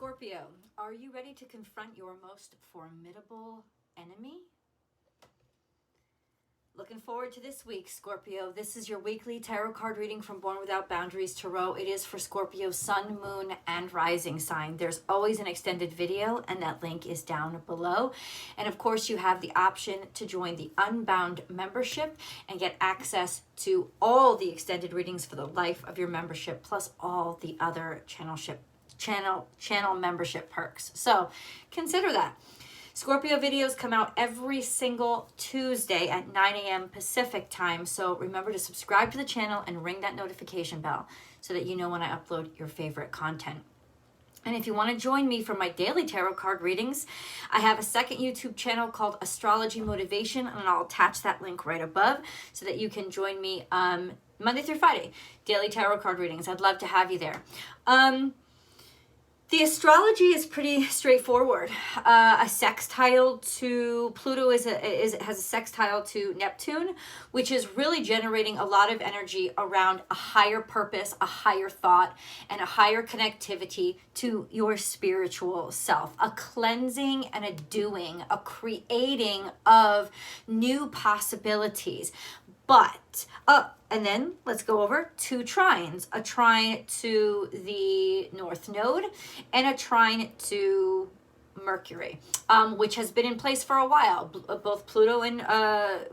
Scorpio, are you ready to confront your most formidable enemy? Looking forward to this week, Scorpio. This is your weekly tarot card reading from Born Without Boundaries Tarot. It is for Scorpio sun, moon, and rising sign. There's always an extended video, and that link is down below. And of course, you have the option to join the Unbound membership and get access to all the extended readings for the life of your membership, plus all the other channel membership perks. So consider that. Scorpio videos come out every single Tuesday at 9 a.m. Pacific time. So remember to subscribe to the channel and ring that notification bell so that you know when I upload your favorite content. And if you want to join me for my daily tarot card readings, I have a second YouTube channel called Astrology Motivation, and I'll attach that link right above so that you can join me Monday through Friday, daily tarot card readings. I'd love to have you there. The astrology is pretty straightforward. A sextile to Pluto has a sextile to Neptune, which is really generating a lot of energy around a higher purpose, a higher thought, and a higher connectivity to your spiritual self. A cleansing and a doing, a creating of new possibilities. But, and then let's go over two trines. A trine to the North Node and a trine to Mercury, which has been in place for a while. Both Pluto and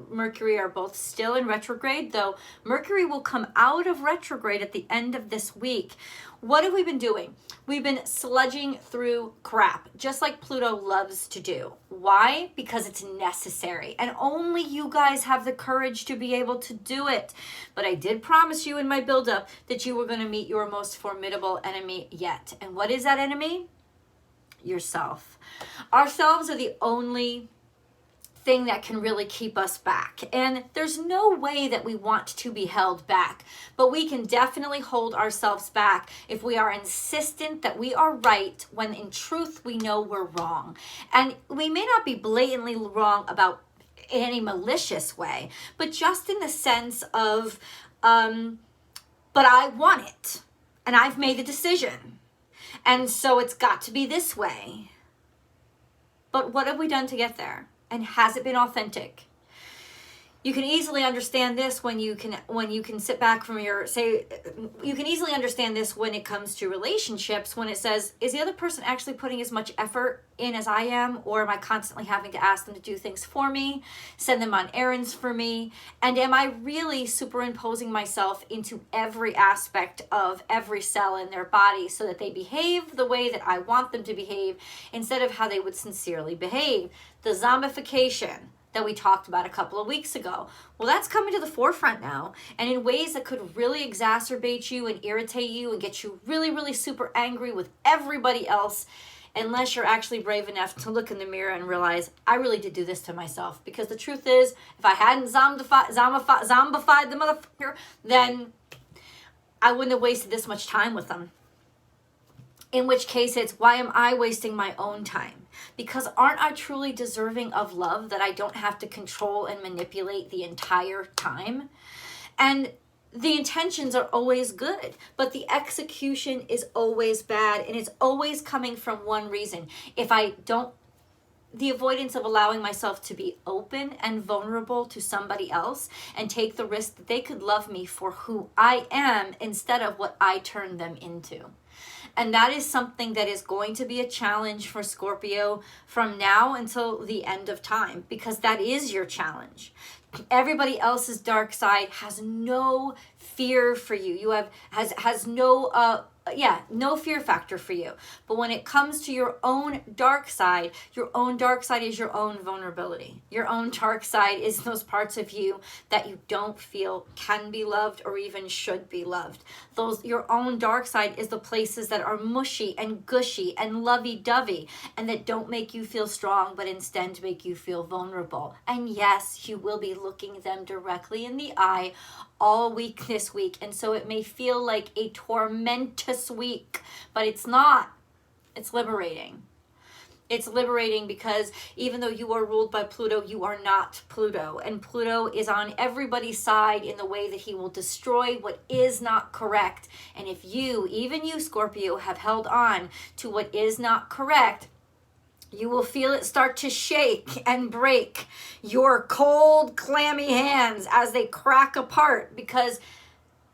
Mercury are both still in retrograde, though Mercury will come out of retrograde at the end of this week. What have we been doing? We've been sludging through crap, just like Pluto loves to do. Why? Because it's necessary. And only you guys have the courage to be able to do it. But I did promise you in my build-up that you were going to meet your most formidable enemy yet. And what is that enemy? Yourself. Ourselves are the only thing that can really keep us back. And there's no way that we want to be held back, but we can definitely hold ourselves back if we are insistent that we are right when in truth we know we're wrong. And we may not be blatantly wrong about in any malicious way, but just in the sense of, but I want it and I've made a decision. And so it's got to be this way. But what have we done to get there? And has it been authentic? You can easily understand this when you can sit back from you can easily understand this when it comes to relationships, when it says, is the other person actually putting as much effort in as I am? Or am I constantly having to ask them to do things for me, send them on errands for me? And am I really superimposing myself into every aspect of every cell in their body so that they behave the way that I want them to behave instead of how they would sincerely behave? The zombification that we talked about a couple of weeks ago. Well, that's coming to the forefront now, and in ways that could really exacerbate you and irritate you and get you really, really super angry with everybody else, unless you're actually brave enough to look in the mirror and realize, I really did do this to myself. Because the truth is, if I hadn't zombified the motherfucker, then I wouldn't have wasted this much time with them. In which case it's, why am I wasting my own time? Because aren't I truly deserving of love that I don't have to control and manipulate the entire time? And the intentions are always good, but the execution is always bad, and it's always coming from one reason. The avoidance of allowing myself to be open and vulnerable to somebody else and take the risk that they could love me for who I am instead of what I turned them into. And that is something that is going to be a challenge for Scorpio from now until the end of time, because that is your challenge. Everybody else's dark side has no fear for you. Has no fear factor for you. But when it comes to your own dark side is your own vulnerability. Your own dark side is those parts of you that you don't feel can be loved or even should be loved. Your own dark side is the places that are mushy and gushy and lovey-dovey and that don't make you feel strong, but instead make you feel vulnerable. And yes, you will be looking them directly in the eye all week this week, and so it may feel like a tormentous week, but it's not. It's liberating. It's liberating because even though you are ruled by Pluto, you are not Pluto. And Pluto is on everybody's side in the way that he will destroy what is not correct. And if you, even you, Scorpio, have held on to what is not correct, you will feel it start to shake and break your cold, clammy hands as they crack apart because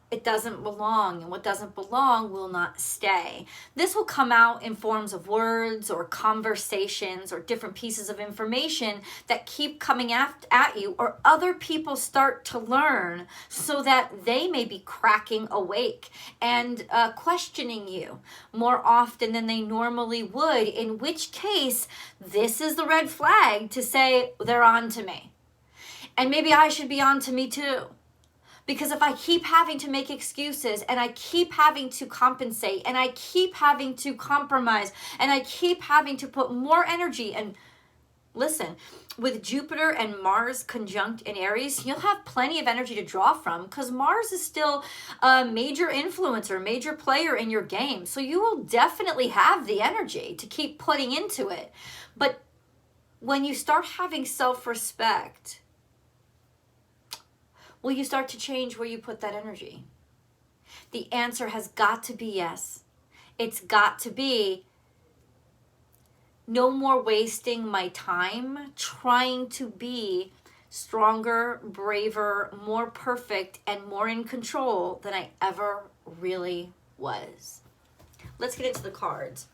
it doesn't belong, and what doesn't belong will not stay. This will come out in forms of words or conversations or different pieces of information that keep coming at you, or other people start to learn so that they may be cracking awake and questioning you more often than they normally would, in which case this is the red flag to say they're on to me. And maybe I should be on to me too. Because if I keep having to make excuses and I keep having to compensate and I keep having to compromise and I keep having to put more energy, and listen, with Jupiter and Mars conjunct in Aries, you'll have plenty of energy to draw from because Mars is still a major influencer, major player in your game. So you will definitely have the energy to keep putting into it. But when you start having self-respect, will you start to change where you put that energy? The answer has got to be yes. It's got to be no more wasting my time trying to be stronger, braver, more perfect, and more in control than I ever really was. Let's get into the cards.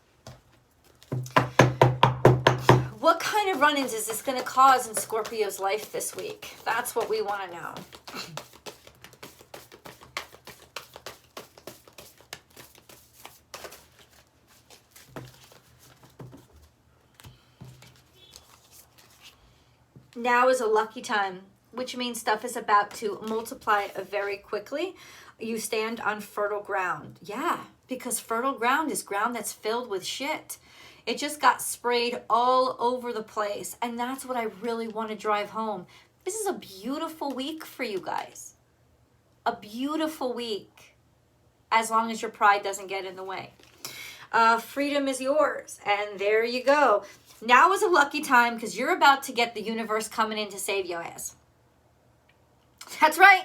What kind of run-ins is this going to cause in Scorpio's life this week? That's what we want to know. Now is a lucky time, which means stuff is about to multiply very quickly. You stand on fertile ground. Yeah, because fertile ground is ground that's filled with shit. It just got sprayed all over the place. And that's what I really want to drive home. This is a beautiful week for you guys. A beautiful week. As long as your pride doesn't get in the way. Freedom is yours. And there you go. Now is a lucky time because you're about to get the universe coming in to save your ass. That's right.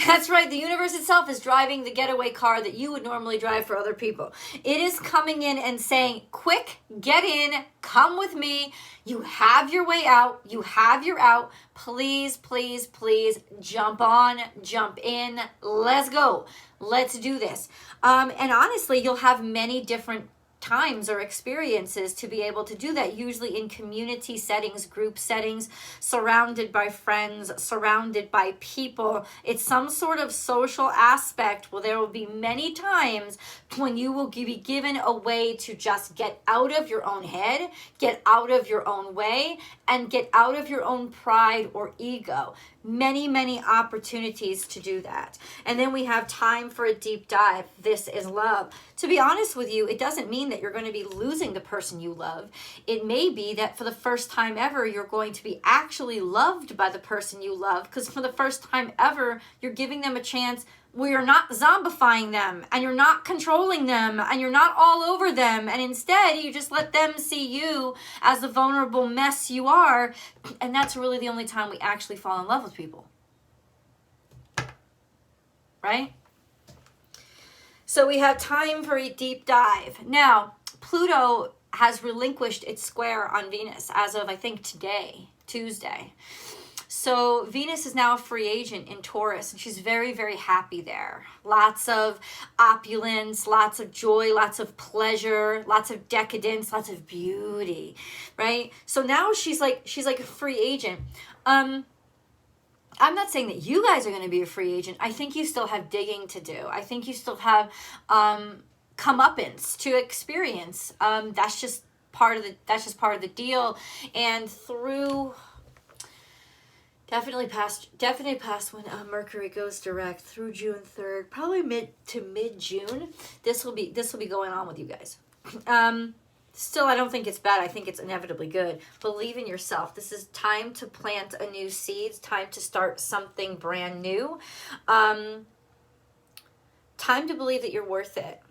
That's right. The universe itself is driving the getaway car that you would normally drive for other people. It is coming in and saying, quick, get in, come with me. You have your way out. You have your out. Please, please, please jump on, jump in. Let's go. Let's do this. And honestly, you'll have many different times or experiences to be able to do that, usually in community settings, group settings, surrounded by friends, surrounded by people. It's some sort of social aspect where there will be many times when you will be given a way to just get out of your own head, get out of your own way, and get out of your own pride or ego. Many, many opportunities to do that. And then we have time for a deep dive. This is love. To be honest with you, it doesn't mean that you're going to be losing the person you love. It may be that for the first time ever, you're going to be actually loved by the person you love, because for the first time ever, you're giving them a chance where you're not zombifying them and you're not controlling them and you're not all over them, and instead you just let them see you as the vulnerable mess you are. And that's really the only time we actually fall in love with people, right? So we have time for a deep dive. Now, Pluto has relinquished its square on Venus as of, I think, today, Tuesday. So Venus is now a free agent in Taurus, and she's very, very happy there. Lots of opulence, lots of joy, lots of pleasure, lots of decadence, lots of beauty, right? So now she's like a free agent. I'm not saying that you guys are going to be a free agent. I think you still have digging to do. I think you still have comeuppance to experience. That's just part of the deal. And through definitely past when Mercury goes direct through June 3rd, probably mid June. This will be going on with you guys. Still, I don't think it's bad. I think it's inevitably good. Believe in yourself. This is time to plant a new seed. Time to start something brand new. Time to believe that you're worth it.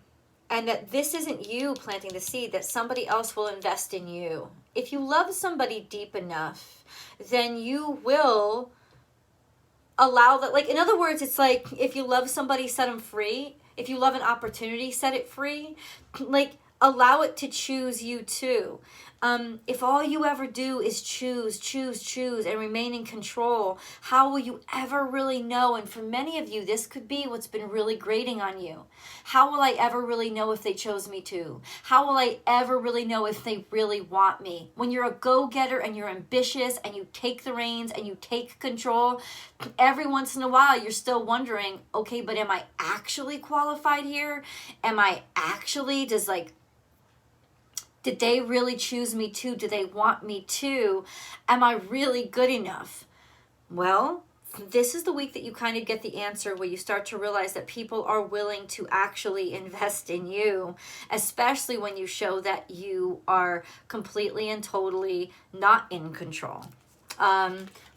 And that this isn't you planting the seed, that somebody else will invest in you. If you love somebody deep enough, then you will allow that. Like, in other words, it's like, if you love somebody, set them free. If you love an opportunity, set it free. Like, allow it to choose you too. If all you ever do is choose, and remain in control, how will you ever really know? And for many of you, this could be what's been really grating on you. How will I ever really know if they chose me to? How will I ever really know if they really want me? When you're a go-getter and you're ambitious and you take the reins and you take control, every once in a while you're still wondering, okay, but am I actually qualified here? Am I actually, did they really choose me to? Do they want me to? Am I really good enough? Well, this is the week that you kind of get the answer, where you start to realize that people are willing to actually invest in you, especially when you show that you are completely and totally not in control.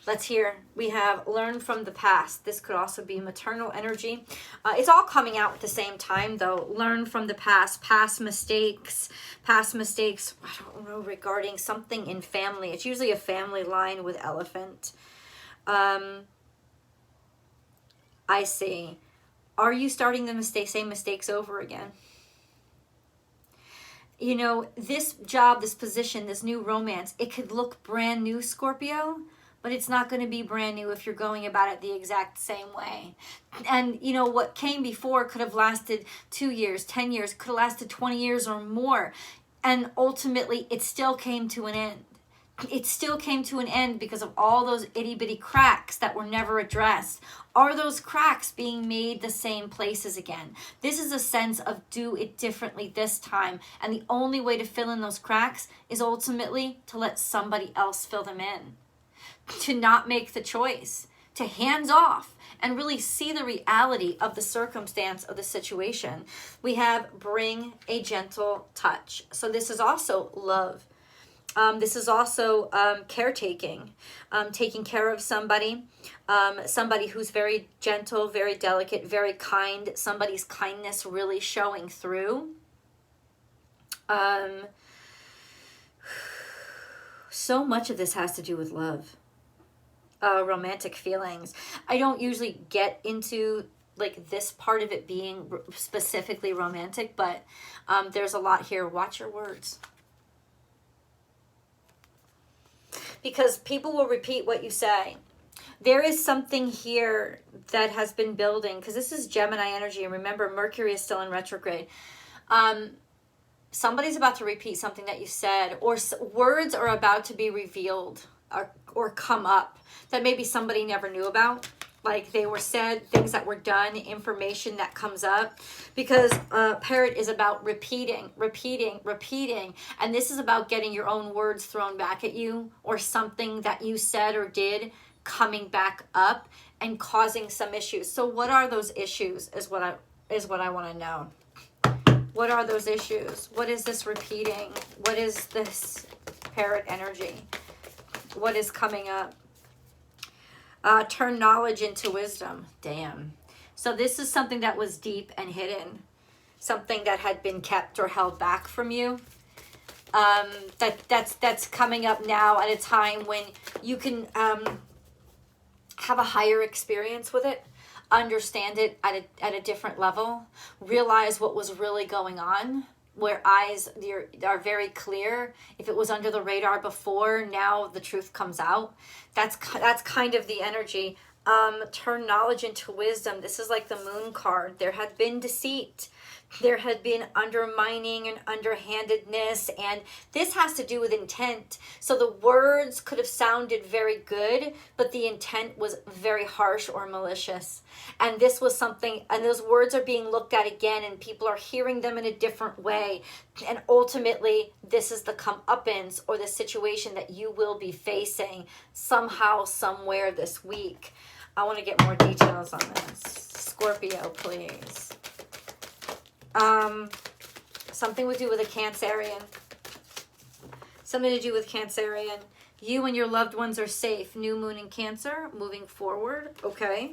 Let's hear. We have learn from the past. This could also be maternal energy. It's all coming out at the same time, though. Learn from the past mistakes, I don't know, regarding something in family. It's usually a family line with elephant. I see. Are you starting the same mistakes over again? You know, this job, this position, this new romance, it could look brand new, Scorpio, but it's not going to be brand new if you're going about it the exact same way. And, you know, what came before could have lasted 2 years, 10 years, could have lasted 20 years or more. And ultimately, it still came to an end. It still came to an end because of all those itty-bitty cracks that were never addressed. Are those cracks being made the same places again? This is a sense of do it differently this time. And the only way to fill in those cracks is ultimately to let somebody else fill them in. To not make the choice, to hands off and really see the reality of the circumstance of the situation. We have bring a gentle touch. So this is also love. This is also caretaking, taking care of somebody, somebody who's very gentle, very delicate, very kind, somebody's kindness really showing through. So much of this has to do with love. Romantic feelings. I don't usually get into like this part of it being specifically romantic, but there's a lot here. Watch your words. Because people will repeat what you say. There is something here that has been building, because this is Gemini energy, and remember, Mercury is still in retrograde. Somebody's about to repeat something that you said, or words are about to be revealed or come up that maybe somebody never knew about. Like they were said, things that were done, information that comes up. Because Parrot is about repeating. And this is about getting your own words thrown back at you, or something that you said or did coming back up and causing some issues. So what are those issues is what I want to know. What are those issues? What is this repeating? What is this Parrot energy? What is coming up? Turn knowledge into wisdom. Damn. So this is something that was deep and hidden. Something that had been kept or held back from you. That's coming up now at a time when you can have a higher experience with it. Understand it at a different level. Realize what was really going on. Where eyes are very clear. If it was under the radar before, now the truth comes out. That's kind of the energy. Turn knowledge into wisdom. This is like the moon card. There had been deceit. There had been undermining and underhandedness, and this has to do with intent. So the words could have sounded very good, but the intent was very harsh or malicious. And this was something, and those words are being looked at again, and people are hearing them in a different way. And ultimately, this is the comeuppance, or the situation that you will be facing somehow, somewhere this week. I want to get more details on this. Scorpio, please. Something to do with a Cancerian. Something to do with Cancerian. You and your loved ones are safe. New moon in Cancer, moving forward. Okay.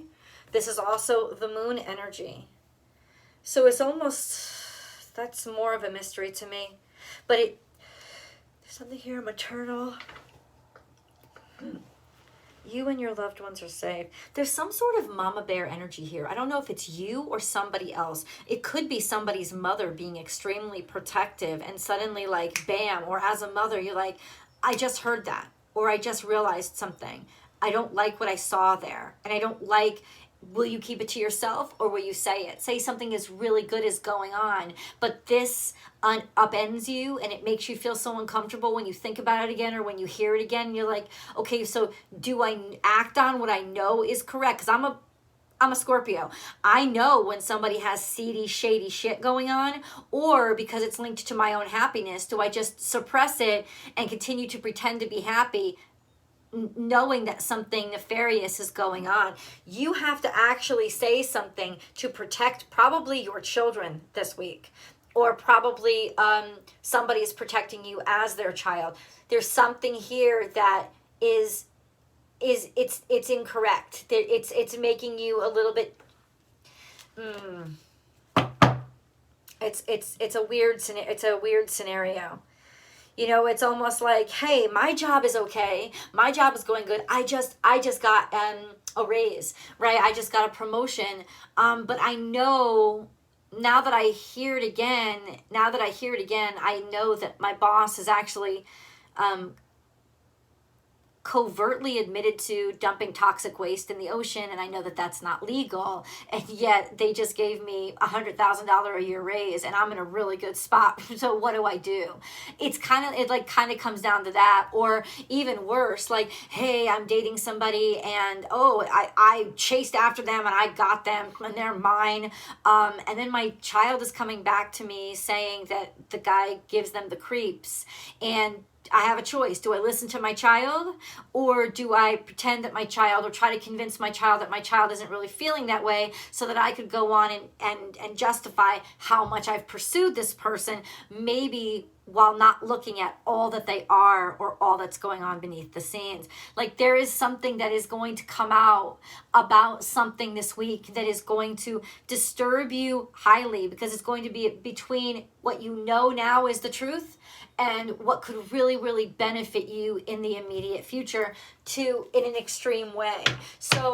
This is also the moon energy. So it's almost That's more of a mystery to me. But there's something here, maternal. You and your loved ones are safe. There's some sort of mama bear energy here. I don't know if it's you or somebody else. It could be somebody's mother being extremely protective and suddenly like, bam, or as a mother, you're like, I just heard that, or I just realized something. I don't like what I saw there. And I don't like, will you keep it to yourself or will you say it? Say something is really good is going on, but this upends you and it makes you feel so uncomfortable when you think about it again or when you hear it again. You're like, okay, so do I act on what I know is correct? Because I'm a Scorpio. I know when somebody has seedy, shady shit going on, or because it's linked to my own happiness, do I just suppress it and continue to pretend to be happy, knowing that something nefarious is going on? You have to actually say something to protect probably your children this week, or probably somebody is protecting you as their child. There's something here that it's incorrect. It's making you a little bit. It's a weird scenario. You know, it's almost like, hey, my job is okay. My job is going good. I just got a raise, right? I just got a promotion. But I know now that I hear it again, I know that my boss is actually covertly admitted to dumping toxic waste in the ocean, and I know that that's not legal, and yet they just gave me $100,000 a year raise, and I'm in a really good spot. So what do I do? It kind of comes down to that. Or even worse, like, hey, I'm dating somebody, and I chased after them and I got them and they're mine, and then my child is coming back to me saying that the guy gives them the creeps, and I have a choice. Do I listen to my child, or do I pretend that my child, or try to convince my child that my child isn't really feeling that way, so that I could go on and justify how much I've pursued this person, maybe while not looking at all that they are or all that's going on beneath the scenes. Like, there is something that is going to come out about something this week that is going to disturb you highly, because it's going to be between what you know now is the truth and what could really, really benefit you in the immediate future in an extreme way. So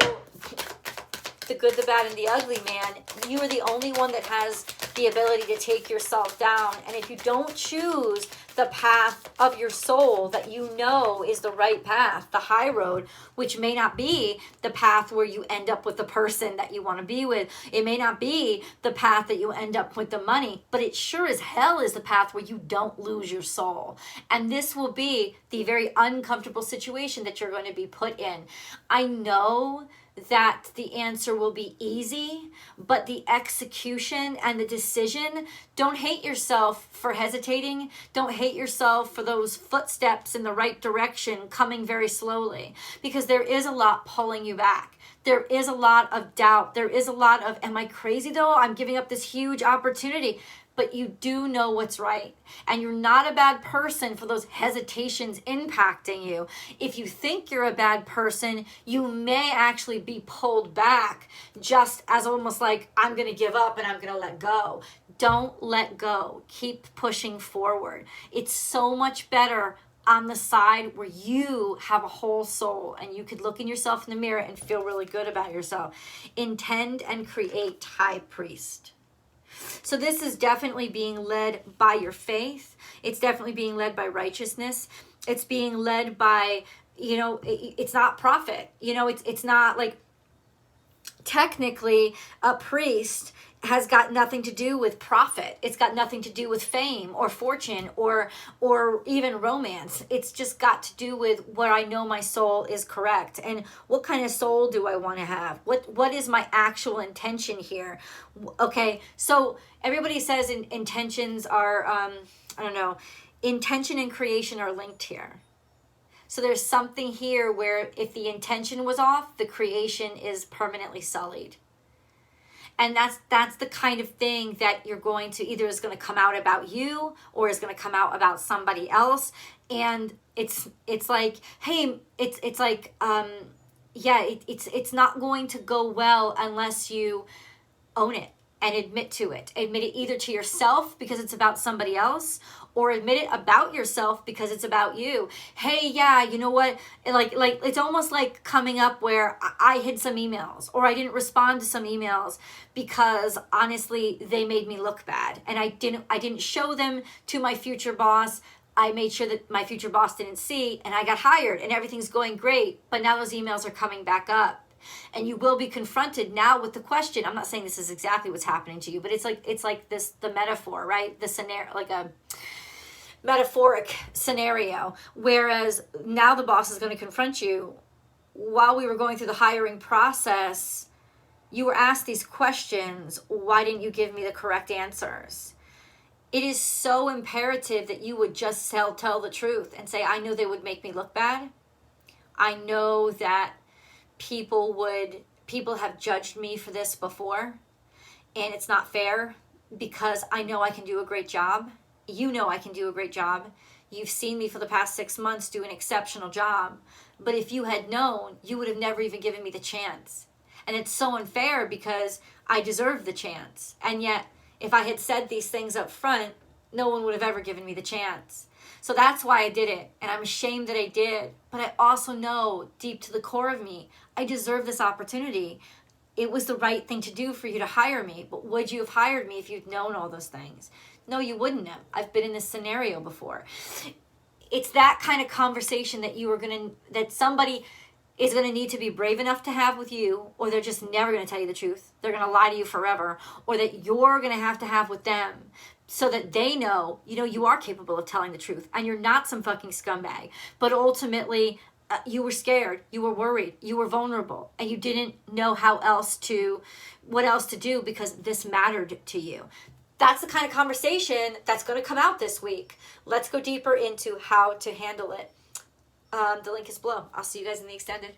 the good, the bad, and the ugly, man, you are the only one that has the ability to take yourself down. And if you don't choose the path of your soul that you know is the right path, the high road, which may not be the path where you end up with the person that you want to be with. It may not be the path that you end up with the money, but it sure as hell is the path where you don't lose your soul. And this will be the very uncomfortable situation that you're going to be put in. I know that the answer will be easy, but the execution and the decision, don't hate yourself for hesitating. Don't hate yourself for those footsteps in the right direction coming very slowly, because there is a lot pulling you back. There is a lot of doubt. There is a lot of, am I crazy though? I'm giving up this huge opportunity. But you do know what's right. And you're not a bad person for those hesitations impacting you. If you think you're a bad person, you may actually be pulled back, just as almost like, I'm going to give up and I'm going to let go. Don't let go. Keep pushing forward. It's so much better on the side where you have a whole soul and you could look in yourself in the mirror and feel really good about yourself. Intend and create, High Priest. So this is definitely being led by your faith. It's definitely being led by righteousness. It's being led by, it's not profit. It's not like, technically a priest has got nothing to do with profit. It's got nothing to do with fame or fortune or even romance. It's just got to do with where I know my soul is correct, and what kind of soul do I want to have? What is my actual intention here? Okay, so everybody says intentions are, intention and creation are linked here. So there's something here where if the intention was off, the creation is permanently sullied. And that's the kind of thing that you're going to, either is going to come out about you or is going to come out about somebody else. And it's like, hey, it's not going to go well unless you own it, and admit to it. Admit it either to yourself because it's about somebody else, or admit it about yourself because it's about you. Hey, yeah, you know what? Like it's almost like coming up where I hid some emails, or I didn't respond to some emails because honestly they made me look bad, and I didn't show them to my future boss. I made sure that my future boss didn't see, and I got hired and everything's going great, but now those emails are coming back up. And you will be confronted now with the question. I'm not saying this is exactly what's happening to you, but it's like this, the metaphor, right? The scenario, like a metaphoric scenario. Whereas now the boss is going to confront you. While we were going through the hiring process, you were asked these questions. Why didn't you give me the correct answers? It is so imperative that you would just tell the truth and say, I know they would make me look bad. I know that people have judged me for this before, and it's not fair because I know I can do a great job. You know I can do a great job. You've seen me for the past 6 months do an exceptional job. But if you had known, you would have never even given me the chance. And it's so unfair because I deserve the chance. And yet, if I had said these things up front, no one would have ever given me the chance. So that's why I did it. And I'm ashamed that I did. But I also know deep to the core of me, I deserve this opportunity. It was the right thing to do for you to hire me. But would you have hired me if you'd known all those things? No, you wouldn't have. I've been in this scenario before. It's that kind of conversation that somebody is going to need to be brave enough to have with you, or they're just never going to tell you the truth. They're going to lie to you forever, or that you're going to have with them so that they know, you are capable of telling the truth and you're not some fucking scumbag. But ultimately, you were scared, you were worried, you were vulnerable, and you didn't know what else to do because this mattered to you. That's the kind of conversation that's going to come out this week. Let's go deeper into how to handle it. The link is below. I'll see you guys in the extended.